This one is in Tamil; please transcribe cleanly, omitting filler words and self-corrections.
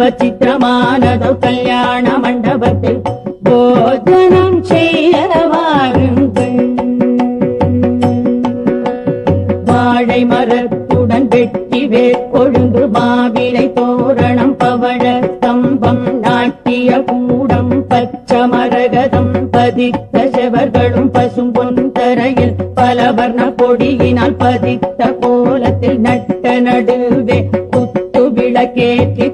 நவச்சித்திரமானதோ கல்யாண மண்டபத்தில் போஜனம் செய்ய வாருங்கள். வாழை மரத்துடன் வெட்டி வேற்கொழுந்து மாவிலை தோரணம் பவழ ஸ்தம்பம் நாட்டிய கூடம் பச்சமரகதம் பதித்த செவர்களும் பசும்பொன் தரையில் பலவர்ண கொடியினால் பதித்த கோலத்தில் நட்ட நடுவே குத்து விளக்கேற்றி